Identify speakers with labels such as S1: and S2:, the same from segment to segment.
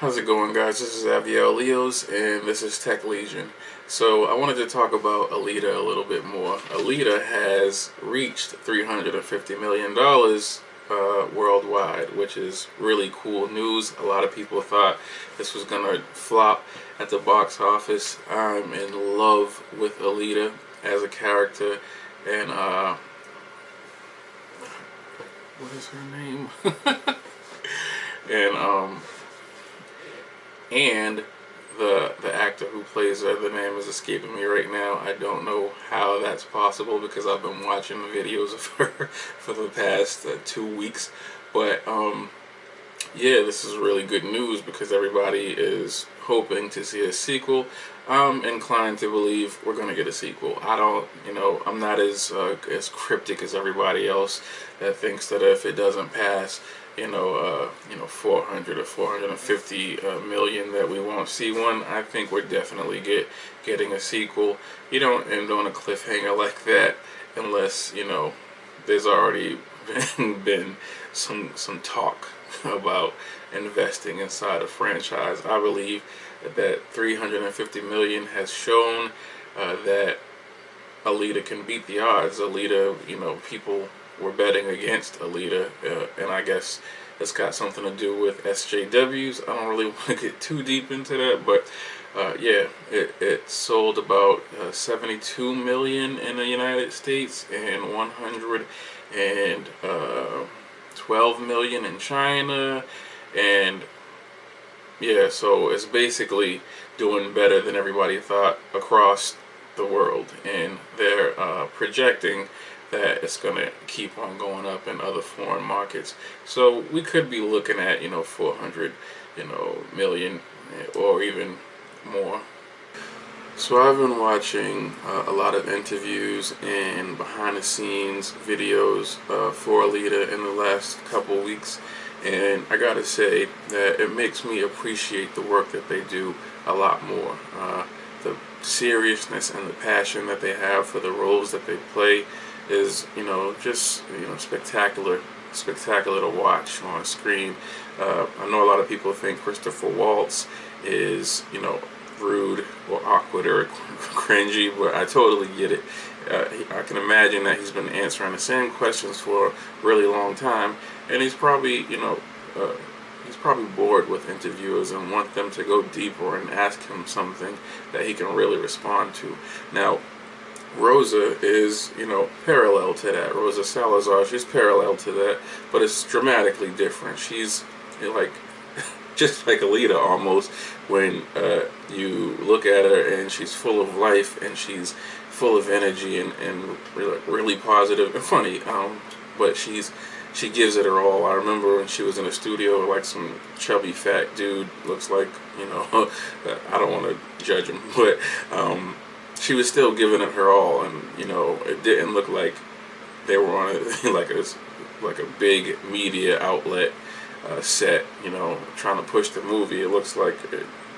S1: How's it going, guys? This is Aviel Leos, and this is Tech Legion. So I wanted to talk about Alita a little bit more. Alita has reached $350 million worldwide, which is really cool news. A lot of people thought this was going to flop at the box office. I'm in love with Alita as a character, and what is her name? and and the actor who plays her, the name is escaping me right now. I don't know how that's possible because I've been watching videos of her for the past 2 weeks. But yeah, this is really good news because everybody is hoping to see a sequel. I'm inclined to believe we're gonna get a sequel. I don't, I'm not as cryptic as everybody else that thinks that if it doesn't pass, 400 or 450 million, that we won't see one. I think we're definitely getting a sequel. You don't end on a cliffhanger like that unless there's already been some talk about investing inside a franchise. I believe that 350 million has shown that Alita can beat the odds. Alita, people were betting against Alita, and I guess it's got something to do with SJWs. I don't really want to get too deep into that, but yeah, it sold about 72 million in the United States and 112 million in China, and yeah, so it's basically doing better than everybody thought across the world, and they're projecting that it's going to keep on going up in other foreign markets. So we could be looking at 400 million or even more. So I've been watching a lot of interviews and behind the scenes videos for Alita in the last couple weeks, and I gotta say that it makes me appreciate the work that they do a lot more. The seriousness and the passion that they have for the roles that they play is just spectacular to watch on screen. I know a lot of people think Christopher Waltz is rude or awkward or cringy, but I totally get it. I can imagine that he's been answering the same questions for a really long time, and he's probably bored with interviewers and want them to go deeper and ask him something that he can really respond to. Now, Rosa is, parallel to that. Rosa Salazar, she's parallel to that, but it's dramatically different. She's like, just like Alita almost, when you look at her and she's full of life and she's full of energy and really positive and funny, but she gives it her all. I remember when she was in the studio, like some chubby fat dude, looks like, I don't want to judge him, but she was still giving it her all, and it didn't look like they were on like a big media outlet set, trying to push the movie. It looks like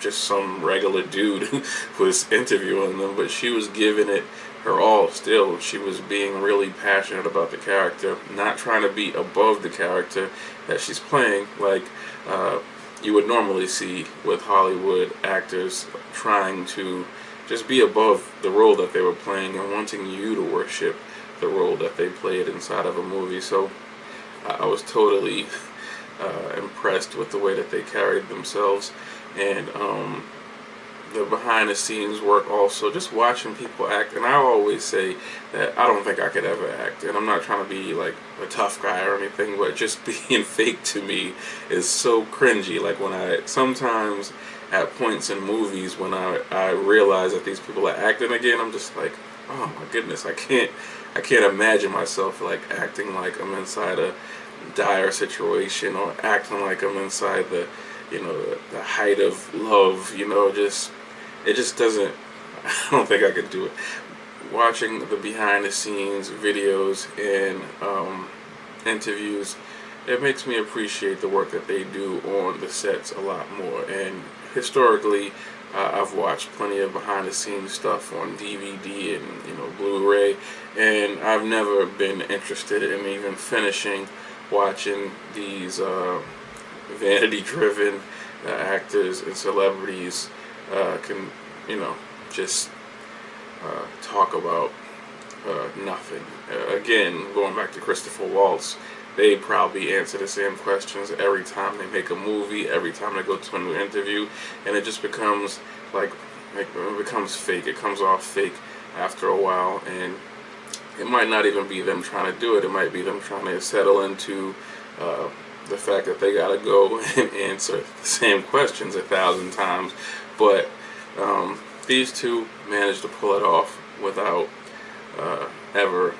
S1: just some regular dude was interviewing them, but she was giving it her all still. She was being really passionate about the character, not trying to be above the character that she's playing, like you would normally see with Hollywood actors trying to just be above the role that they were playing and wanting you to worship the role that they played inside of a movie. So I was totally impressed with the way that they carried themselves, and the behind the scenes work also, just watching people act. And I always say that I don't think I could ever act, and I'm not trying to be like a tough guy or anything, but just being fake to me is so cringy. Like when sometimes at points in movies when I realize that these people are acting again, I'm just like, oh my goodness, I can't imagine myself like acting like I'm inside a dire situation or acting like I'm inside the height of love. It just doesn't, I don't think I could do it. Watching the behind the scenes videos and interviews, it makes me appreciate the work that they do on the sets a lot more. And historically, I've watched plenty of behind the scenes stuff on DVD and Blu-ray, and I've never been interested in even finishing watching these vanity driven actors and celebrities can, just talk about nothing. Again, going back to Christopher Waltz, they probably answer the same questions every time they make a movie, every time they go to a new interview, and it just becomes it becomes fake. It comes off fake after a while, and it might not even be them trying to do it. It might be them trying to settle into the fact that they gotta go and answer the same questions 1,000 times. But these two managed to pull it off without ever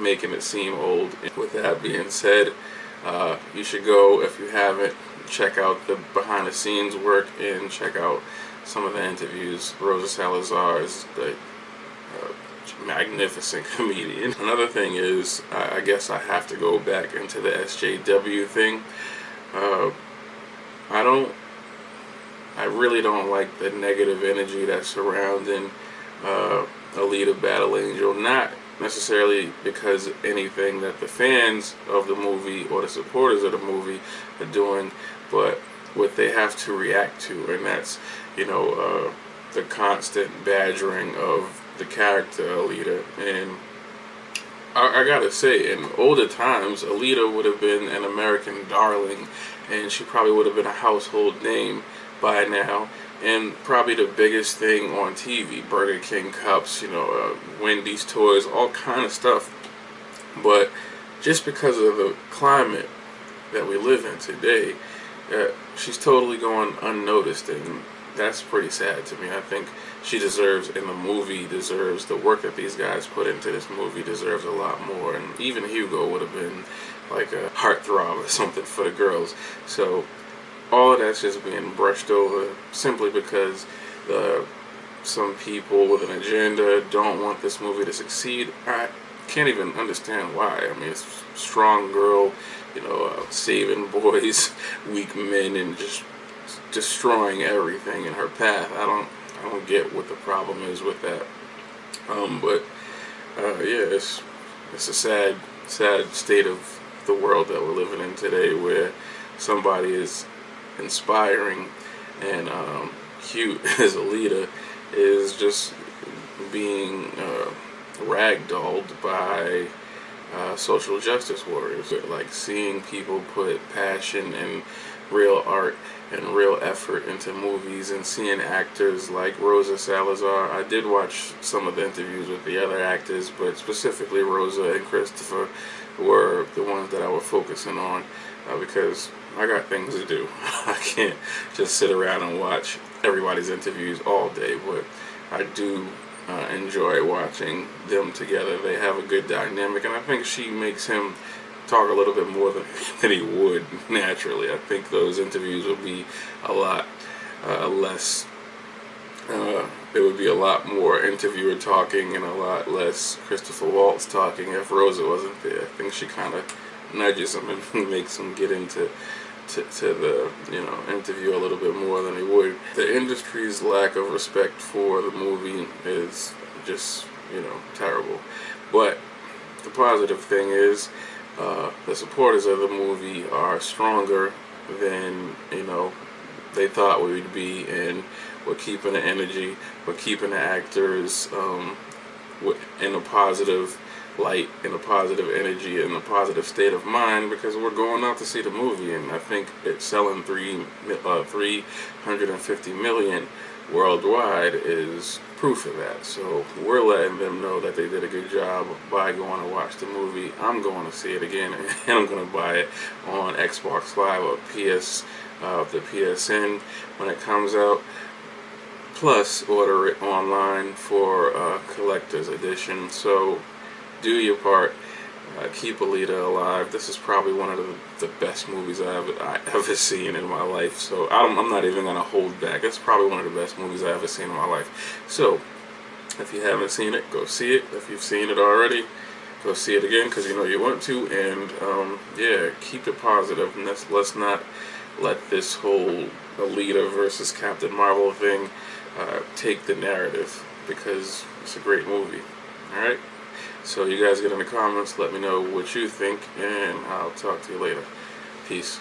S1: making it seem old. With that being said, you should go, if you haven't, check out the behind the scenes work and check out some of the interviews. Rosa Salazar is a magnificent comedian. Another thing is, I guess I have to go back into the SJW thing. I really don't like the negative energy that's surrounding Alita Battle Angel. Not necessarily because of anything that the fans of the movie or the supporters of the movie are doing, but what they have to react to, and that's, the constant badgering of the character Alita. And I gotta say, in older times, Alita would have been an American darling, and she probably would have been a household name by now, and probably the biggest thing on TV, Burger King cups, Wendy's toys, all kind of stuff. But just because of the climate that we live in today, she's totally going unnoticed, and that's pretty sad to me. I think she deserves, in the movie, deserves the work that these guys put into this movie, deserves a lot more. And even Hugo would have been like a heartthrob or something for the girls. So all of that's just being brushed over simply because some people with an agenda don't want this movie to succeed. I can't even understand why. I mean, it's a strong girl, saving boys, weak men, and just destroying everything in her path. I don't get what the problem is with that. Yeah, it's a sad state of the world that we're living in today, where somebody is inspiring and cute as Alita is just being ragdolled by social justice warriors. Like, seeing people put passion and real art and real effort into movies, and seeing actors like Rosa Salazar. I did watch some of the interviews with the other actors, but specifically Rosa and Christopher were the ones that I was focusing on, because I got things to do. I can't just sit around and watch everybody's interviews all day, but I do enjoy watching them together. They have a good dynamic, and I think she makes him talk a little bit more than he would naturally. I think those interviews would be a lot less, there would be a lot more interviewer talking and a lot less Christopher Waltz talking if Rosa wasn't there. I think she kind of nudges him and makes him get into the interview a little bit more than he would. The industry's lack of respect for the movie is just terrible. But the positive thing is, the supporters of the movie are stronger than they thought we would be, and we're keeping the energy, we're keeping the actors in a positive light, in a positive energy, in a positive state of mind, because we're going out to see the movie, and I think it's selling 350 million worldwide is proof of that. So we're letting them know that they did a good job by going to watch the movie. I'm going to see it again, and I'm going to buy it on Xbox Live or the PSN when it comes out. Plus, order it online for collector's edition. So do your part. Keep Alita alive. This is probably one of the best movies I've ever seen in my life. So I'm not even going to hold back. It's probably one of the best movies I've ever seen in my life. So if you haven't seen it, go see it. If you've seen it already, go see it again, because you want to. And yeah, keep it positive. And let's not let this whole Alita versus Captain Marvel thing take the narrative, because it's a great movie. Alright? So you guys get in the comments, let me know what you think, and I'll talk to you later. Peace.